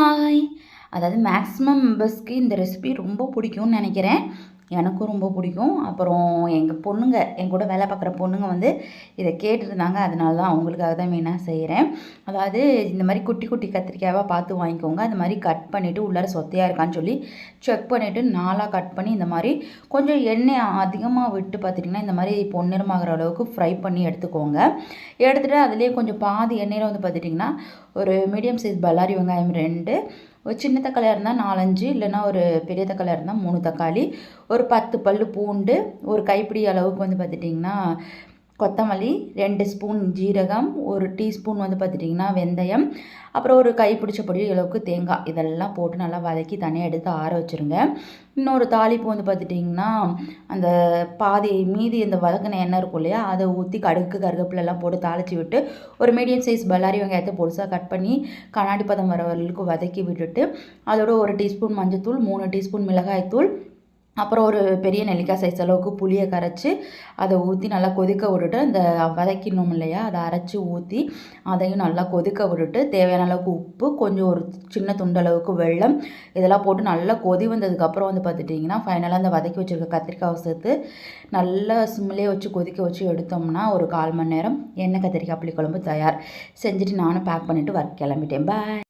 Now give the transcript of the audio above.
Hi! அதாவது maximum மெம்பர்ஸ்க்கு இந்த ரெசிபி ரொம்ப பிடிக்கும்னு நினைக்கிறேன். எனக்கும் ரொம்ப பிடிக்கும். அப்புறம் என் கூட வேலை பார்க்குற பொண்ணுங்க வந்து இதை கேட்டுருந்தாங்க. அதனால தான் அவங்களுக்காக தான் மெயினாக செய்கிறேன். அதாவது இந்த மாதிரி குட்டி குட்டி கத்திரிக்காவாக பார்த்து வாங்கிக்கோங்க. அந்த மாதிரி கட் பண்ணிவிட்டு உள்ளார சொத்தையாக இருக்கான்னு சொல்லி செக் பண்ணிவிட்டு 4ஆக கட் பண்ணி இந்த மாதிரி கொஞ்சம் எண்ணெய் அதிகமாக விட்டு பார்த்துட்டிங்கன்னா இந்த மாதிரி பொன்னிறமாகிற அளவுக்கு ஃப்ரை பண்ணி எடுத்துக்கோங்க. எடுத்துகிட்டு அதுலேயே கொஞ்சம் பாதி எண்ணெயில் வந்து பார்த்துட்டிங்கன்னா ஒரு மீடியம் சைஸ் பல்லாரி வெங்காயம் 2, ஒரு சின்ன தக்காளியாக இருந்தால் 4, 5, இல்லைன்னா ஒரு பெரிய தக்காளியாக இருந்தால் 3 தக்காளி, ஒரு 10 பல் பூண்டு, ஒரு கைப்பிடி அளவுக்கு வந்து பார்த்துட்டிங்கன்னா கொத்தமல்லி, 2 ஸ்பூன் ஜீரகம், 1 டீஸ்பூன் வந்து பார்த்துட்டிங்கன்னா வெந்தயம், அப்புறம் ஒரு கைப்பிடிச்ச பொடி அளவுக்கு தேங்காய், இதெல்லாம் போட்டு நல்லா வதக்கி தனியாக எடுத்து ஆற வச்சுருங்க. இன்னொரு தாளிப்பு வந்து பார்த்துட்டிங்கன்னா அந்த மீதி இந்த வதக்கின எண்ணெய் இருக்கும் இல்லையா, அதை ஊற்றி கடுகு கருவேப்பிலெல்லாம் போட்டு தாளித்து விட்டு ஒரு மீடியம் சைஸ் பல்லாரி வெங்காயத்தை பொடிசாக கட் பண்ணி கண்ணாடி பதம் வர வரலுக்கு வதக்கி விட்டுட்டு அதோட 1 டீஸ்பூன் மஞ்சள்தூள், 3 டீஸ்பூன் மிளகாய்த்தூள், அப்புறம் ஒரு பெரிய நெல்லிக்காய் சைஸ் அளவுக்கு புளியை கரைச்சி அதை ஊற்றி நல்லா கொதிக்க விட்டுட்டு அந்த வதக்கினோம் இல்லையா, அதை அரைச்சி ஊற்றி அதையும் நல்லா கொதிக்க விட்டுட்டு தேவையான அளவுக்கு உப்பு, கொஞ்சம் ஒரு சின்ன துண்டளவுக்கு வெல்லம், இதெல்லாம் போட்டு நல்லா கொதி வந்ததுக்கப்புறம் வந்து பார்த்துட்டிங்கன்னா ஃபைனலாக அந்த வதக்கி வச்சுருக்க கத்திரிக்காவை சேர்த்து நல்லா சிம்மிலே வச்சு கொதிக்க வச்சு எடுத்தோம்னா ஒரு 1/4 மணி நேரம் எண்ணெய் கத்திரிக்காய் புளிக்குழம்பு தயார். செஞ்சுட்டு நானும் பேக் பண்ணிவிட்டு ஒர்க் கிளம்பிட்டேன். பாய்.